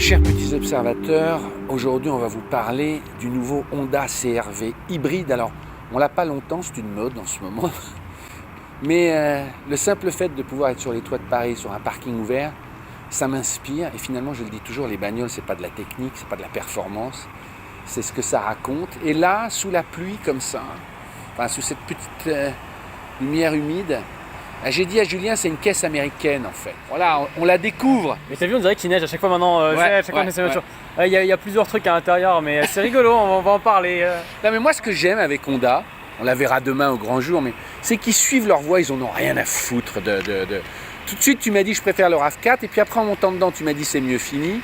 Chers petits observateurs, aujourd'hui on va vous parler du nouveau Honda CR-V hybride. Alors, on l'a pas longtemps, c'est une mode en ce moment. Mais le simple fait de pouvoir être sur les toits de Paris, sur un parking ouvert, ça m'inspire. Et finalement, je le dis toujours, les bagnoles, c'est pas de la technique, c'est pas de la performance, c'est ce que ça raconte. Et là, sous la pluie comme ça, enfin, sous cette petite lumière humide, j'ai dit à Julien, c'est une caisse américaine en fait. Voilà, on la découvre. Mais t'as vu, on dirait qu'il neige à chaque fois maintenant. À chaque fois on essaie de voiture. Il y a plusieurs trucs à l'intérieur, mais c'est rigolo, on va en parler. Non, mais moi, ce que j'aime avec Honda, on la verra demain au grand jour, mais c'est qu'ils suivent leur voie, ils en ont rien à foutre de. Tout de suite, tu m'as dit, je préfère le RAV4, et puis après, en montant dedans, tu m'as dit, c'est mieux fini.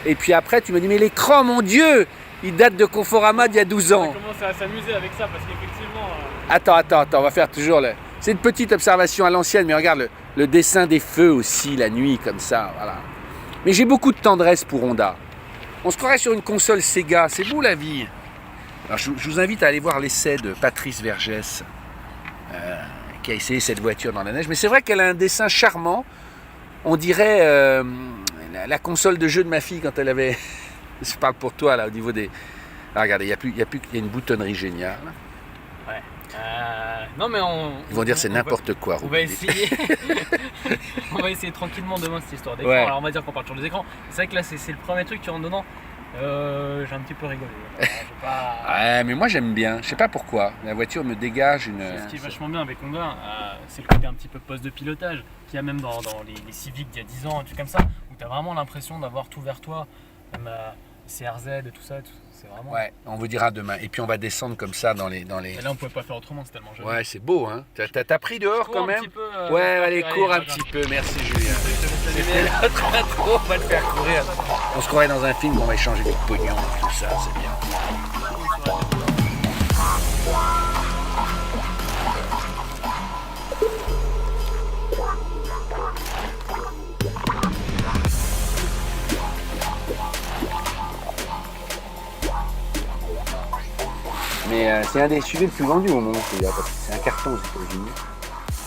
Et puis après, tu m'as dit, mais l'écran, mon Dieu, il date de Conforama d'il y a 12 ans. On commence à s'amuser avec ça, parce qu'effectivement. Attends, on va faire toujours le. C'est une petite observation à l'ancienne, mais regarde le dessin des feux aussi, la nuit, comme ça, voilà. Mais j'ai beaucoup de tendresse pour Honda. On se croirait sur une console Sega, c'est beau la vie. Alors je vous invite à aller voir l'essai de Patrice Vergès, qui a essayé cette voiture dans la neige. Mais c'est vrai qu'elle a un dessin charmant. On dirait la console de jeu de ma fille quand elle avait... Je parle pour toi, là, au niveau des... Ah, regardez, il y a une boutonnerie géniale. Ouais. Non mais Ils vont dire c'est n'importe quoi. On va essayer. On va essayer tranquillement demain cette histoire d'écran. Ouais. Alors on va dire qu'on parle sur les écrans. C'est vrai que là c'est le premier truc qui rentre dedans. J'ai un petit peu rigolé. Ouais, mais moi j'aime bien. Je sais pas pourquoi. La voiture me dégage une. Ce qui est vachement bien avec Honda, c'est le côté un petit peu poste de pilotage qu'il y a même dans les Civic d'il y a 10 ans, un truc comme ça, où tu as vraiment l'impression d'avoir tout vers toi, même CRZ et tout ça. C'est vraiment... Ouais, on vous dira demain. Et puis on va descendre comme ça dans les... Et là on pouvait pas faire autrement, c'est tellement joli. Ouais, c'est beau, hein. T'as pris dehors quand même? Ouais, allez, cours un petit peu. Merci Julien. C'était notre intro, on va le faire courir. On se croirait dans un film, on va échanger des pognons, tout ça, c'est bien. Mais c'est un des SUV le plus vendu au moment, parce que c'est un carton aux États-Unis.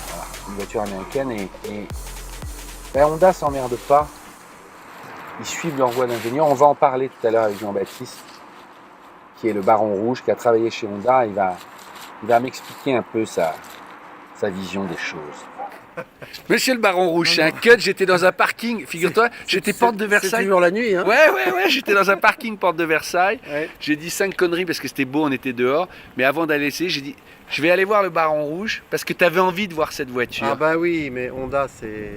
Voilà, c'est une voiture américaine et Honda s'emmerde pas. Ils suivent leur voie d'ingénieur. On va en parler tout à l'heure avec Jean-Baptiste, qui est le baron rouge, qui a travaillé chez Honda. Il va m'expliquer un peu sa vision des choses. Monsieur le baron rouge, c'est un cut, j'étais dans un parking, figure-toi, j'étais porte de Versailles. C'est toujours la nuit, hein. Ouais, j'étais dans un parking porte de Versailles. Ouais. J'ai dit 5 conneries parce que c'était beau, on était dehors. Mais avant d'aller essayer, j'ai dit, je vais aller voir le baron rouge parce que tu avais envie de voir cette voiture. Ah bah oui, mais Honda, c'est...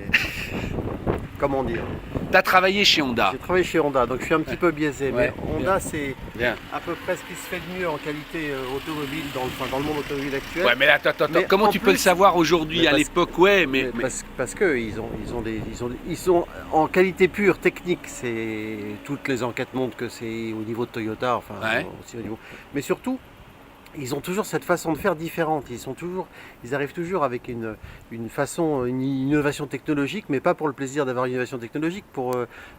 Comment dire? Tu as travaillé chez Honda. J'ai travaillé chez Honda, donc je suis un petit peu biaisé. Ouais, Mais Honda, c'est Bien. à peu près ce qui se fait de mieux en qualité automobile dans le monde automobile actuel. Ouais, mais là, attends, Mais comment en tu peux le plus- savoir aujourd'hui? Mais À parce- l'époque, ouais, mais... Parce que ils sont en qualité pure, technique, c'est toutes les enquêtes montrent que c'est au niveau de Toyota, enfin Ouais. aussi au niveau. Mais surtout, ils ont toujours cette façon de faire différente. Ils arrivent toujours avec une innovation technologique, mais pas pour le plaisir d'avoir une innovation technologique.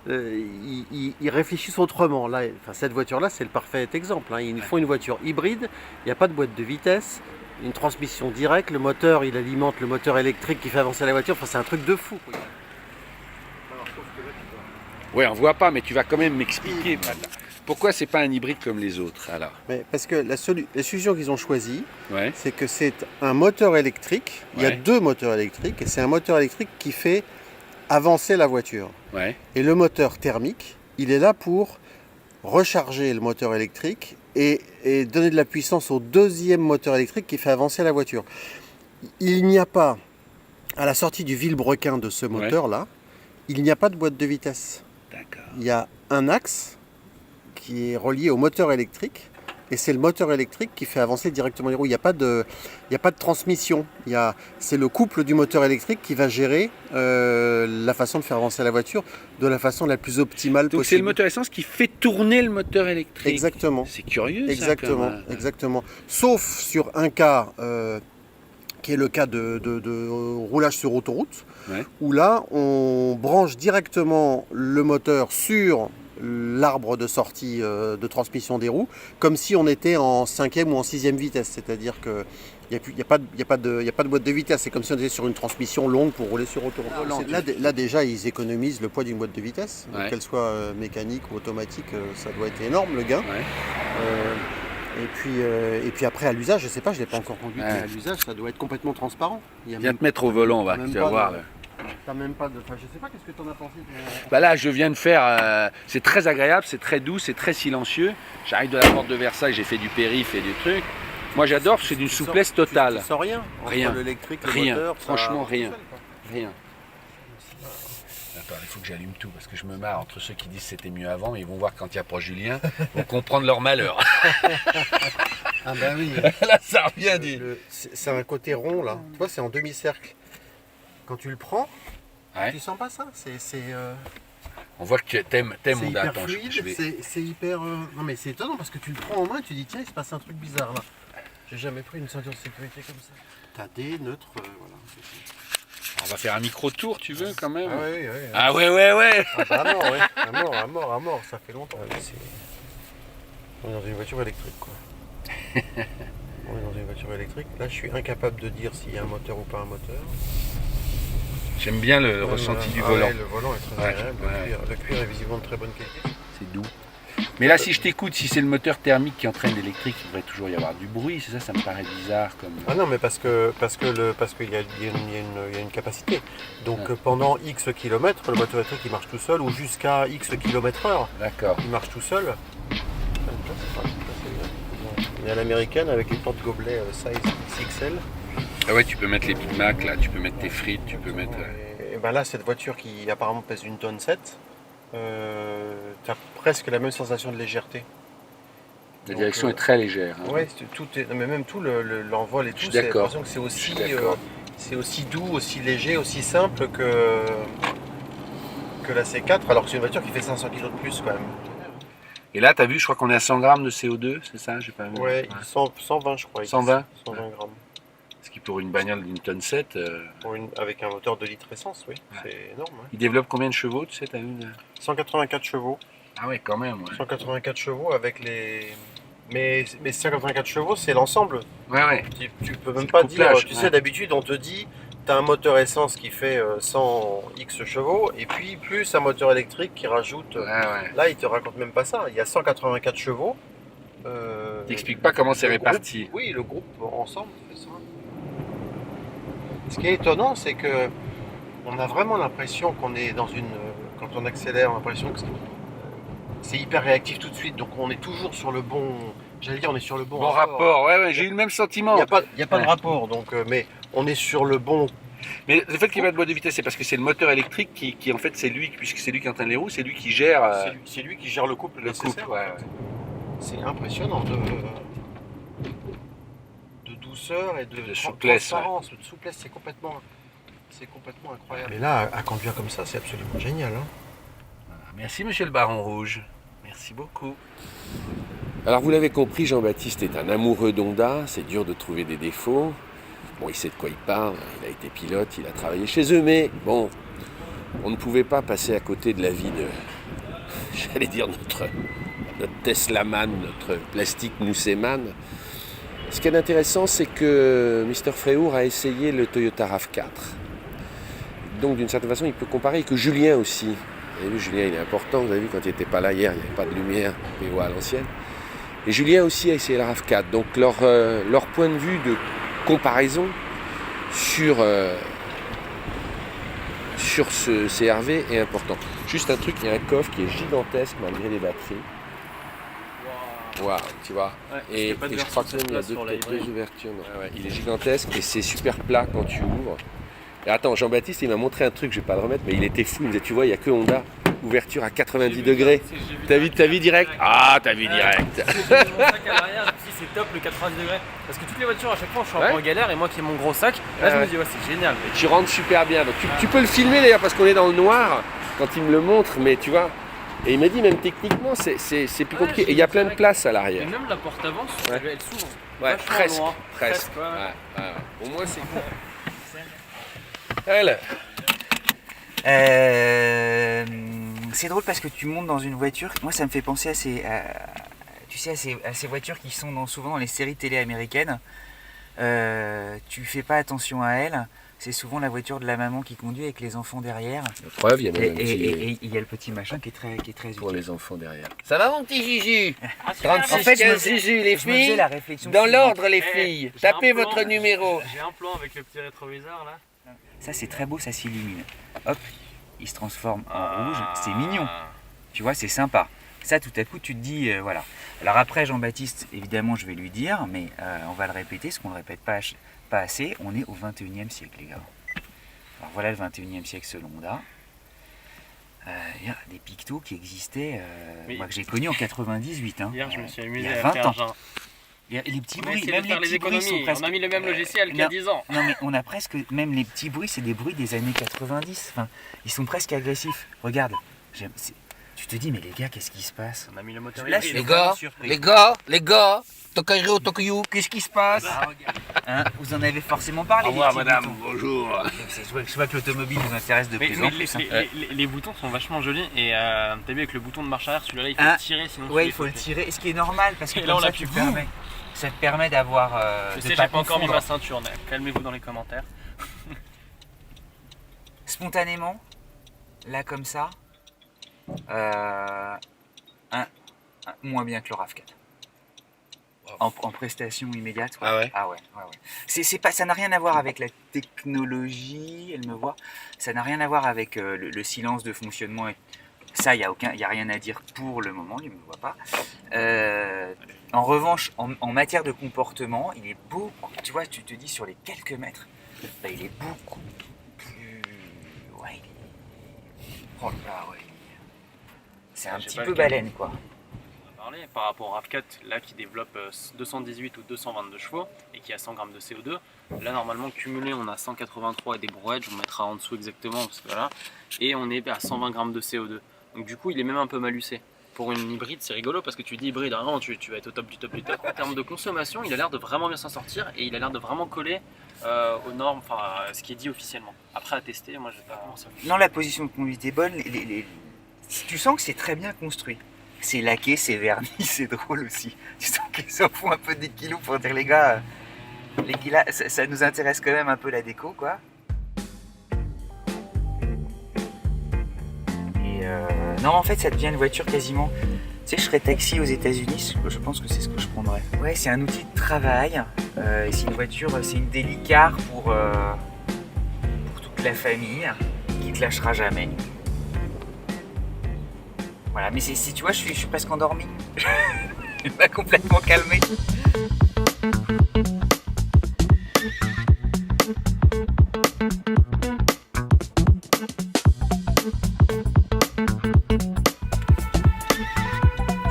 Ils réfléchissent autrement. Là, enfin, cette voiture-là, c'est le parfait exemple, hein. Ils font une voiture hybride. Il n'y a pas de boîte de vitesse, une transmission directe. Le moteur, il alimente le moteur électrique qui fait avancer la voiture. Enfin, c'est un truc de fou, quoi. Alors, sauf que là, tu vois. Ouais, on voit pas, mais tu vas quand même m'expliquer. Pourquoi c'est pas un hybride comme les autres, alors? Mais parce que la solution qu'ils ont choisie, Ouais. c'est que c'est un moteur électrique. Il y a Ouais. 2 moteurs électriques et c'est un moteur électrique qui fait avancer la voiture. Ouais. Et le moteur thermique, il est là pour recharger le moteur électrique et donner de la puissance au deuxième moteur électrique qui fait avancer la voiture. Il n'y a pas, à la sortie du vilebrequin de ce moteur-là, il n'y a pas de boîte de vitesse. D'accord. Il y a un axe qui est relié au moteur électrique et c'est le moteur électrique qui fait avancer directement les roues. Il n'y a pas de transmission. C'est le couple du moteur électrique qui va gérer la façon de faire avancer la voiture de la façon la plus optimale Donc possible. c'est le moteur essence qui fait tourner le moteur électrique. Exactement. C'est curieux, Exactement, ça. exactement. Sauf sur un cas qui est le cas de roulage sur autoroute, Ouais. où là, on branche directement le moteur sur l'arbre de sortie de transmission des roues, comme si on était en 5e ou en 6e vitesse. C'est-à-dire qu'il n'y a pas de boîte de vitesse. C'est comme si on était sur une transmission longue pour rouler sur autoroute. Là, déjà, ils économisent le poids d'une boîte de vitesse, Ouais. qu'elle soit mécanique ou automatique. Ça doit être énorme, le gain. Ouais. Et puis après, à l'usage, je ne sais pas, je ne l'ai pas encore conduit, Ouais. mais à l'usage, ça doit être complètement transparent. Viens te mettre au volant, va, même tu pas vas voir. de- Là. T'as même pas de... Enfin, je sais pas, qu'est-ce que tu en as pensé toi Bah là, je viens de faire. C'est très agréable, c'est très doux, c'est très silencieux. J'arrive de la porte de Versailles, j'ai fait du périph' et du truc. Moi, j'adore, c'est d'une souplesse totale. Tu sens rien entre Rien. l'électrique, le Rien. moteur, Franchement, ça- rien. tout seul, quoi. Rien. Attends, il faut que j'allume tout parce que je me marre entre ceux qui disent c'était mieux avant, mais ils vont voir quand il y a pas Julien, ils vont comprendre leur malheur. Ah bah oui. Là, ça revient du. C'est un côté rond là. Tu vois, c'est en demi-cercle. Quand tu le prends, Ouais. tu sens pas ça. C'est On voit que t'aimes Honda. hyper Attends, fluide, je vais- c'est hyper... Non mais c'est étonnant parce que tu le prends en main et tu dis tiens, il se passe un truc bizarre là. J'ai jamais pris une ceinture de sécurité comme ça. T'as des neutres, voilà. On va faire un micro-tour, tu veux, quand même. Ah oui, oui. Ah ouais, ouais, ouais. Ah bah à mort, ouais. À mort, ça fait longtemps. On est dans une voiture électrique, quoi. On est dans une voiture électrique. Là, je suis incapable de dire s'il y a un moteur ou pas un moteur. J'aime bien le Ouais, ressenti du ah volant. ouais, le volant est très Ouais, agréable. ouais. Le cuir est visiblement de très bonne qualité. C'est doux. Mais là, si je t'écoute, si c'est le moteur thermique qui entraîne l'électrique, il devrait toujours y avoir du bruit. C'est ça, ça me paraît bizarre. Comme... Ah non, mais parce qu'il y a une capacité. Donc Ouais. pendant X kilomètres, le moteur électrique il marche tout seul, ou jusqu'à X kilomètres heure, D'accord. il marche tout seul. Il y a l'américaine avec les porte-gobelets size XXL. Ah ouais, tu peux mettre les Big Mac, là, tu peux mettre tes frites, tu peux mettre... Et ben là, cette voiture qui apparemment pèse 1,7 tonne, tu as presque la même sensation de légèreté. La direction est très légère. Hein. Ouais, tout est, non, mais même tout l'envol et Je tout, suis c'est d'accord. l'impression que c'est Je suis aussi, d'accord. c'est aussi doux, aussi léger, aussi simple que la C4, alors que c'est une voiture qui fait 500 kg de plus quand même. Et là, t'as vu, je crois qu'on est à 100 grammes de CO2, c'est ça? J'ai pas vu. Ouais, 120 je crois. 120? 120 grammes. Ce qui pour une bagnole d'une tonne 7, Avec un moteur de litre essence, oui, Ouais. c'est énorme. Ouais. il développe combien de chevaux, tu sais, t'as vu? 184 chevaux. Ah ouais, quand même, ouais. 184 chevaux avec les... Mais 184 chevaux, c'est l'ensemble. Ouais, ouais. Tu peux même C'est pas le dire, couplage, tu ouais. sais, d'habitude on te dit, tu as un moteur essence qui fait 100 X chevaux, et puis plus un moteur électrique qui rajoute... Ouais, ouais. Là, il te raconte même pas ça. Il y a 184 chevaux. T'expliques pas comment c'est le réparti. groupe- oui, le groupe ensemble fait ça. Ce qui est étonnant, c'est que on a vraiment l'impression qu'on est dans une... Quand on accélère, on a l'impression que c'est hyper réactif tout de suite. Donc on est toujours sur le bon... J'allais dire, on est sur le bon, Bon rapport, ouais, ouais, j'ai eu le même sentiment. Il n'y a pas Ouais. de rapport, donc, mais on est sur le bon... Mais le fait qu'il n'y ait pas de boîte de vitesse, c'est parce que c'est le moteur électrique qui en fait, c'est lui, puisque c'est lui qui entraîne les roues, c'est lui qui gère C'est lui qui gère le couple le couple. nécessaire. Ouais, en fait. C'est impressionnant de douceur et de souplesse, transparence, de souplesse, c'est complètement incroyable. Et là, à conduire comme ça, c'est absolument génial. Hein. Merci, monsieur le Baron Rouge. Merci beaucoup. Alors vous l'avez compris, Jean-Baptiste est un amoureux d'Honda, c'est dur de trouver des défauts. Bon, il sait de quoi il parle, il a été pilote, il a travaillé chez eux, mais bon, on ne pouvait pas passer à côté de la vie de, j'allais dire, notre Tesla Man, notre plastique Mousseman. Ce qui est intéressant, c'est que Mr. Fréhour a essayé le Toyota RAV4. Donc d'une certaine façon, il peut comparer, et que Julien aussi. Vous avez vu, Julien, il est important, vous avez vu, quand il n'était pas là hier, il n'y avait pas de lumière, PO à l'ancienne. Et Julien aussi a essayé la RAV4. Donc leur point de vue de comparaison sur ce CR-V est important. Juste un truc, il y a un coffre qui est gigantesque malgré les batteries. Waouh, tu vois. Ouais, Et c'était pas de je version crois que même sur il y a place sur la deux hybride. ouvertures. Ouais, il est gigantesque et c'est super plat quand tu ouvres. Et attends, Jean-Baptiste, il m'a montré un truc, je vais pas le remettre, mais il était fou. Il me disait, tu vois, il n'y a que Honda, ouverture à 90 degrés. T'as vu direct? Ah, t'as vu direct. J'ai mis mon sac à l'arrière, je me suis dit, c'est top le 90 degrés. Parce que toutes les voitures, à chaque fois, je suis un Ouais. peu en galère et moi qui ai mon gros sac, là je Ouais. me dis, ouais, c'est génial. Et tu rentres super bien. Donc tu peux le filmer d'ailleurs parce qu'on est dans le noir quand il me le montre, mais tu vois. Et il m'a dit même techniquement c'est plus compliqué. j'ai Et il y a vu plein de direct. place à Et l'arrière. même la porte avant, Ouais. elle s'ouvre. Ouais, vachement presque. loin. Presque. ouais. Ouais. Au moins c'est cool. Alors, C'est drôle parce que tu montes dans une voiture. Moi, ça me fait penser à ces voitures qui sont souvent dans les séries télé américaines. Tu fais pas attention à elle. C'est souvent la voiture de la maman qui conduit avec les enfants derrière. La preuve, il y a même un petit... Et il y a le petit machin qui est très pour utile. les enfants derrière. Ça va mon petit Juju? En 36, fait, 15 Juju, les je me faisais filles. la réflexion Dans suivante. l'ordre, les filles. j'ai un Tapez plan. votre numéro. J'ai un plan avec le petit rétroviseur là. Ça, c'est très beau, ça s'illumine. Hop, il se transforme en rouge. C'est mignon. Tu vois, c'est sympa. Ça, tout à coup, tu te dis, voilà. Alors après, Jean-Baptiste, évidemment, je vais lui dire, mais on va le répéter, parce qu'on ne le répète pas assez. On est au 21e siècle, les gars. Alors voilà le 21e siècle selon Honda. Il y a des pictos qui existaient, Oui. moi que j'ai connu en 98. Hein. Hier, je me suis Il amusé y a à 20 faire ans. genre. Et les petits On a bruits, essayé même de les faire les petits bruits sont économies. presque... On a mis le même logiciel qu'il y a 10 ans. Non mais on a presque, même les petits bruits, c'est des bruits des années 90. Enfin, ils sont presque agressifs. Regarde, tu te dis, mais les gars, qu'est-ce qui se passe? On a mis le moteur Là, hybride. je suis vraiment surpris. les gars, Tokairo, Tokuyu, qu'est-ce qui se passe? Hein, vous en avez forcément parlé. Au revoir des petits madame, boutons. bonjour. Je vois que l'automobile nous intéresse de Mais plus en oui, plus. hein. les boutons sont vachement jolis et t'as vu avec le bouton de marche arrière, celui-là il faut Ah, le tirer sinon Ouais, tu il faut le fais- tirer. Ce qui est normal parce que Et là, comme on ça, l'appuie, boum. ça te permet d'avoir. Je de sais, j'ai pas encore mis ma ceinture, mais calmez-vous dans les commentaires. Spontanément, là comme ça, moins bien que le RAV4. En prestation immédiate. Ah ouais? Ah ouais. C'est pas, ça n'a rien à voir avec la technologie, elle me voit. Ça n'a rien à voir avec le silence de fonctionnement. Ça, il y a rien à dire pour le moment, il ne me voit pas. En revanche, en matière de comportement, il est beaucoup. Tu vois, tu te dis sur les quelques mètres, bah, il est beaucoup plus. Ouais, oh là là, ouais. C'est un Je sais petit pas peu lequel. baleine, quoi. Parler par rapport au RAV4 là qui développe 218 ou 222 chevaux et qui a 100 grammes de CO2. Là normalement cumulé on a 183 et des brouettes, je vous mettrai en dessous exactement parce que voilà, et on est à 120 grammes de CO2. Donc du coup il est même un peu malucé. Pour une hybride c'est rigolo parce que tu dis hybride, vraiment tu vas être au top du top du top. En termes de consommation il a l'air de vraiment bien s'en sortir et il a l'air de vraiment coller aux normes, enfin à ce qui est dit officiellement. Après à tester, moi je vais pas vraiment ça. Non, la position de conduite est bonne. Tu sens que c'est très bien construit. C'est laqué, c'est verni, c'est drôle aussi. Tu sens qu'ils s'en font un peu des kilos pour dire les gars, ça nous intéresse quand même un peu la déco, quoi. Et non, en fait, ça devient une voiture quasiment. Tu sais, je serais taxi aux États-Unis, je pense que c'est ce que je prendrais. Ouais, c'est un outil de travail. C'est une voiture, c'est une délicat pour toute la famille qui te lâchera jamais. Voilà, mais si tu vois, je suis presque endormi. Je suis pas complètement calmé.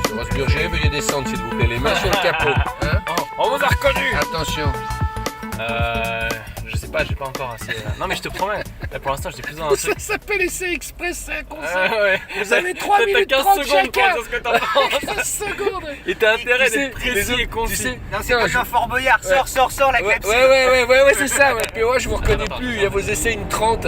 Monsieur Rosburger, veuillez descendre s'il vous plaît, les mains sur le capot. Hein? On vous a reconnu. Attention. Je sais pas, j'ai pas encore assez. Non mais je te promets, là pour l'instant j'étais plus dans un truc. Ça s'appelle essai express, c'est un concept. Ouais. Vous avez 3 T'as minutes 15 30 secondes pour chacun. dire ce que t'en penses. 15 secondes. Et t'as intérêt Tu sais, d'être précis et concis. Tu sais, Non, c'est pas un Fort Boyard. Sors la ouais, clepsydre. ouais, c'est ça. Ouais. Puis moi, je vous reconnais plus. Il y a vos essais une 30.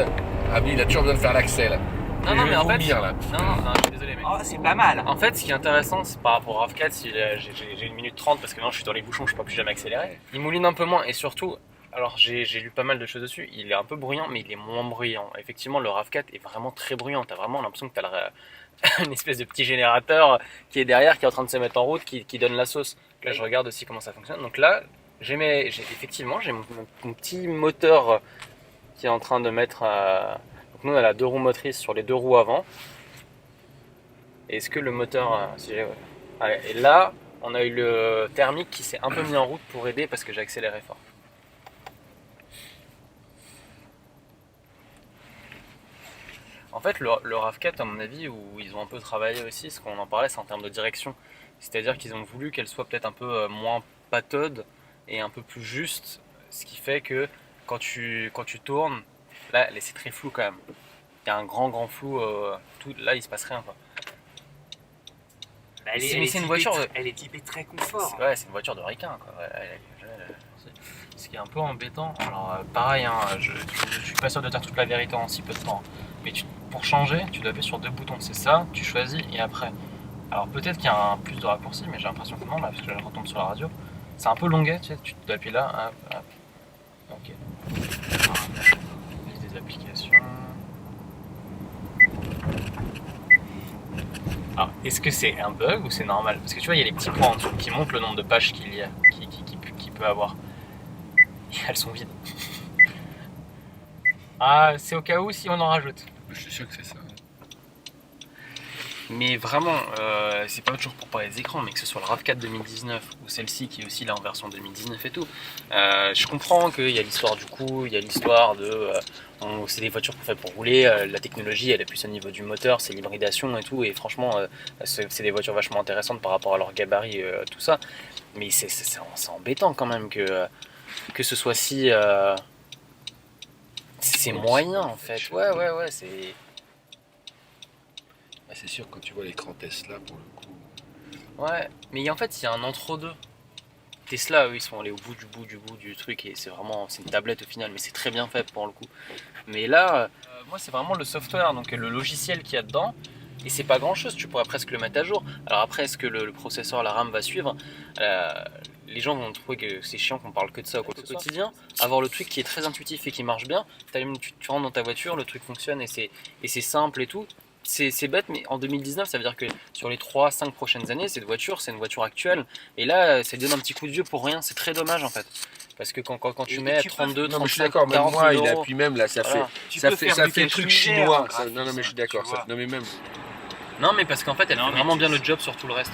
Ah oui, il a toujours besoin de faire l'accès là. Non, Je non, vais mais en fait. vomir, là. Non, je suis désolé, mais. Oh, c'est pas mal. En fait, ce qui est intéressant, c'est par rapport au RAV4, si j'ai 1 minute 30 parce que maintenant je suis dans les bouchons, je peux plus jamais accélérer. Il mouline un peu moins et surtout, alors j'ai lu pas mal de choses dessus, il est un peu bruyant, mais il est moins bruyant. Effectivement, le RAV4 est vraiment très bruyant. T'as vraiment l'impression que t'as une espèce de petit générateur qui est derrière, qui est en train de se mettre en route, qui donne la sauce. Là, je regarde aussi comment ça fonctionne. Donc là, effectivement, j'ai mon petit moteur qui est en train de mettre. Donc nous, on a la 2 roues motrices sur les 2 roues avant. Est-ce que le moteur... Allez, et là, on a eu le thermique qui s'est un peu mis en route pour aider parce que j'ai accéléré fort. En fait, le RAV4, à mon avis, où ils ont un peu travaillé aussi, ce qu'on en parlait, c'est en termes de direction. C'est-à-dire qu'ils ont voulu qu'elle soit peut-être un peu moins pataude et un peu plus juste, ce qui fait que quand tu tournes, là, c'est très flou quand même. Il y a un grand flou, là il se passe rien quoi. Bah, c'est une voiture. Elle est typée très confort. Ouais, c'est une voiture de ricain quoi. Ce qui est un peu embêtant. Alors pareil, hein, je suis pas sûr de dire toute la vérité en si peu de temps. Mais pour changer, tu dois appuyer sur 2 boutons. C'est ça, tu choisis et après. Alors peut-être qu'il y a un plus de raccourcis, mais j'ai l'impression que non, là, parce que je retombe sur la radio. C'est un peu longuet, tu sais, tu dois appuyer là, hop, hop. Ok. Liste des applications. Alors, est-ce que c'est un bug ou c'est normal? Parce que tu vois, il y a les petits points en dessous qui montrent le nombre de pages qu'il y a, qu'il peut avoir. Et elles sont vides. Ah, c'est au cas où si on en rajoute. Je suis sûr que c'est ça. Mais vraiment, c'est pas toujours pour parler des écrans, mais que ce soit le RAV4 2019 ou celle-ci qui est aussi là en version 2019 et tout. Je comprends qu'il y a l'histoire du coup, il y a l'histoire de. C'est des voitures faites pour rouler, la technologie elle est plus au niveau du moteur, c'est l'hybridation et tout, et franchement, c'est des voitures vachement intéressantes par rapport à leur gabarit, tout ça. Mais c'est embêtant quand même que ce soit si. C'est moyen en fait, ouais, c'est. C'est sûr, quand tu vois l'écran Tesla, pour le coup. Ouais, mais en fait, il y a un entre-deux. Tesla, eux, ils sont allés au bout du truc, et c'est une tablette au final, mais c'est très bien fait pour le coup. Mais là, moi, c'est vraiment le software, donc le logiciel qu'il y a dedans, et c'est pas grand-chose, tu pourrais presque le mettre à jour. Alors après, est-ce que le processeur, la RAM va suivre? Les gens vont trouver que c'est chiant qu'on parle que de ça au quotidien. Avoir le truc qui est très intuitif et qui marche bien, tu rentres dans ta voiture, le truc fonctionne, et c'est simple et tout. C'est bête, mais en 2019, ça veut dire que sur les 3-5 prochaines années, cette voiture, c'est une voiture actuelle. Et là, ça donne un petit coup de vieux pour rien. C'est très dommage en fait. Parce que quand tu mets 32, 35, non, mais je suis d'accord, même 40 moi, 000 il euros, appuie même là, ça voilà. fait truc chinois. Non, mais je suis d'accord. Non, mais même. Non, mais parce qu'en fait, elle fait vraiment bien le job sur tout le reste.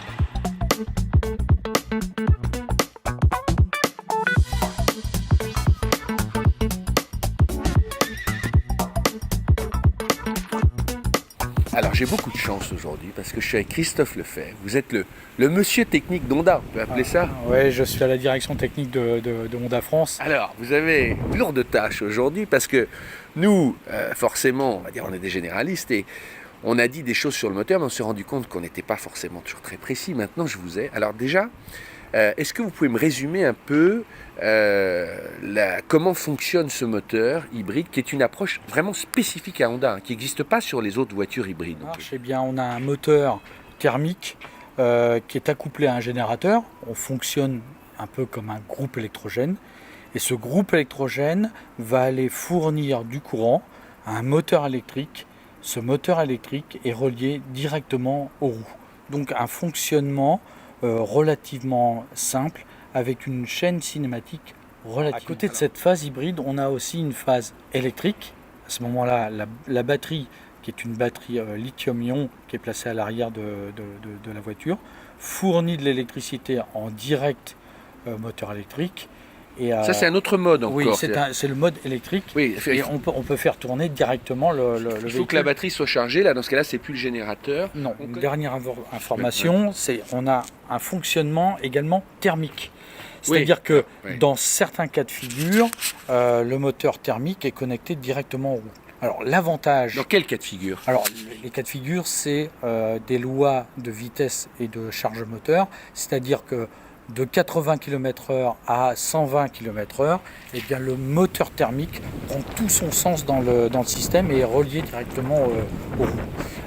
Alors j'ai beaucoup de chance aujourd'hui parce que je suis avec Christophe Lefebvre. Vous êtes le monsieur technique d'Honda, on peut appeler ça. Oui, je suis à la direction technique de Honda France. Alors vous avez une lourde tâche aujourd'hui parce que nous, forcément, on va dire on est des généralistes et on a dit des choses sur le moteur, mais on s'est rendu compte qu'on n'était pas forcément toujours très précis. Maintenant je vous ai. Alors déjà, est-ce que vous pouvez me résumer un peu comment fonctionne ce moteur hybride qui est une approche vraiment spécifique à Honda, qui n'existe pas sur les autres voitures hybrides non plus. Eh bien, on a un moteur thermique qui est accouplé à un générateur. On fonctionne un peu comme un groupe électrogène. Et ce groupe électrogène va aller fournir du courant à un moteur électrique. Ce moteur électrique est relié directement aux roues. Donc un fonctionnement relativement simple avec une chaîne cinématique relative. À côté de cette phase hybride, on a aussi une phase électrique. À ce moment-là, la batterie, qui est une batterie lithium-ion qui est placée à l'arrière de la voiture, fournit de l'électricité en direct moteur électrique. Et, ça, c'est un autre mode encore. Oui, c'est le mode électrique. Oui, et on peut faire tourner directement le véhicule. Il faut que la batterie soit chargée. Là, dans ce cas-là, c'est plus le générateur. Non, une dernière information, c'est on a un fonctionnement également thermique. C'est-à-dire que dans certains cas de figure, le moteur thermique est connecté directement aux roues. Alors l'avantage... Dans quel cas de figure? Alors les cas de figure, c'est des lois de vitesse et de charge moteur. C'est-à-dire que de 80 km/h à 120 km/h, eh bien, le moteur thermique prend tout son sens dans le système et est relié directement aux roues.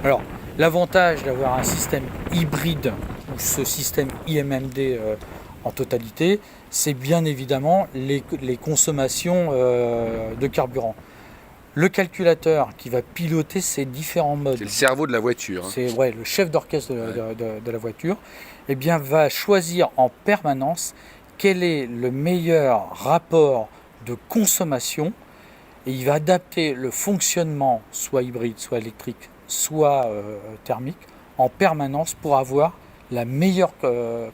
Alors, l'avantage d'avoir un système hybride ou ce système IMMD en totalité, c'est bien évidemment les consommations de carburant. Le calculateur qui va piloter ces différents modes. C'est le cerveau de la voiture. C'est le chef d'orchestre de la voiture. Eh bien, va choisir en permanence quel est le meilleur rapport de consommation et il va adapter le fonctionnement, soit hybride, soit électrique, soit thermique, en permanence pour avoir la meilleure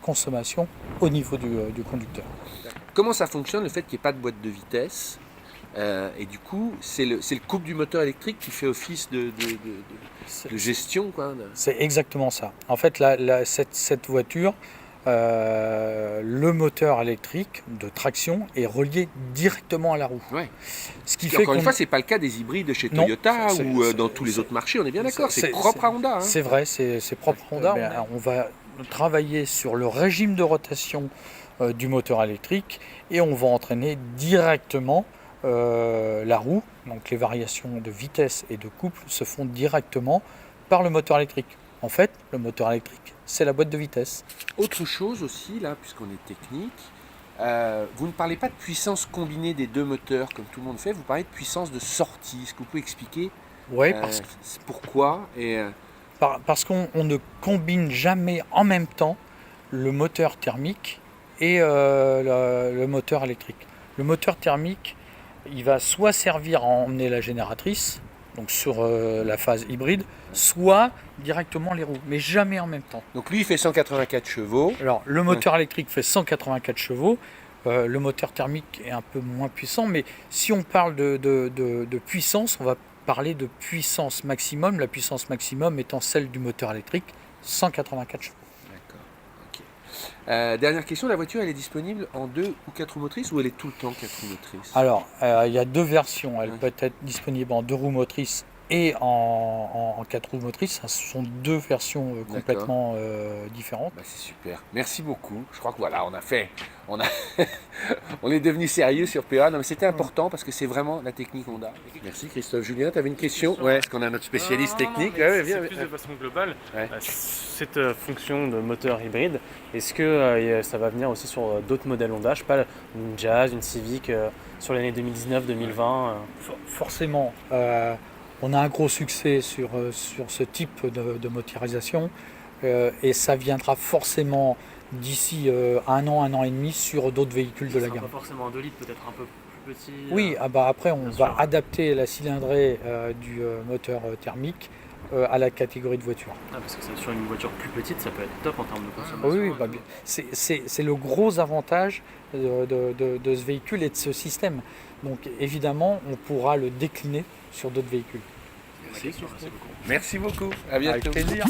consommation au niveau du conducteur. Comment ça fonctionne, le fait qu'il n'y ait pas de boîte de vitesse? Et du coup, c'est le couple du moteur électrique qui fait office de gestion, quoi. C'est exactement ça. En fait, cette voiture, le moteur électrique de traction est relié directement à la roue. Ouais. Ce qui fait encore une fois, c'est pas le cas des hybrides chez Toyota ou dans tous les autres marchés. On est bien d'accord. C'est propre à Honda. Hein. C'est vrai, c'est propre à Honda. On va travailler sur le régime de rotation du moteur électrique et on va entraîner directement la roue donc les variations de vitesse et de couple, se font directement par le moteur électrique. En fait, le moteur électrique, c'est la boîte de vitesse. Autre chose aussi, là, puisqu'on est technique, vous ne parlez pas de puissance combinée des deux moteurs comme tout le monde fait, vous parlez de puissance de sortie. Est-ce que vous pouvez expliquer Ouais, pourquoi parce qu'on ne combine jamais en même temps le moteur thermique et le moteur électrique. Le moteur thermique, il va soit servir à emmener la génératrice, donc sur la phase hybride, soit directement les roues, mais jamais en même temps. Donc lui, il fait 184 chevaux. Alors, le moteur électrique fait 184 chevaux, le moteur thermique est un peu moins puissant, mais si on parle de puissance, on va parler de puissance maximum, la puissance maximum étant celle du moteur électrique, 184 chevaux. D'accord, ok. Dernière question, la voiture, elle est disponible en 2 ou 4 roues motrices ou elle est tout le temps 4 roues motrices? Alors, il y a deux versions, elle peut être disponible en 2 roues motrices et en 4 roues motrices. Ce sont deux versions complètement différentes. Bah, c'est super, merci beaucoup. Je crois que voilà, on est devenu sérieux sur PA. Non, mais c'était important parce que c'est vraiment la technique Honda. Merci Christophe. Julien, tu avais une question? Ouais, est-ce qu'on a notre spécialiste technique? C'est plus de façon globale. Ouais. Cette fonction de moteur hybride, est-ce que ça va venir aussi sur d'autres modèles Honda? Je sais pas, une Jazz, une Civic sur l'année 2019-2020 Forcément, on a un gros succès sur ce type de motorisation et ça viendra forcément d'ici un an et demi sur d'autres véhicules de la gamme. Pas forcément un 2 litres, peut-être un peu plus petit. Oui, après on bien va sûr. adapter la cylindrée du moteur thermique à la catégorie de voiture. Parce que sur une voiture plus petite, ça peut être top en termes de consommation. Oui, bien. C'est le gros avantage de ce véhicule et de ce système. Donc évidemment, on pourra le décliner sur d'autres véhicules. Merci beaucoup. À bientôt. Avec plaisir.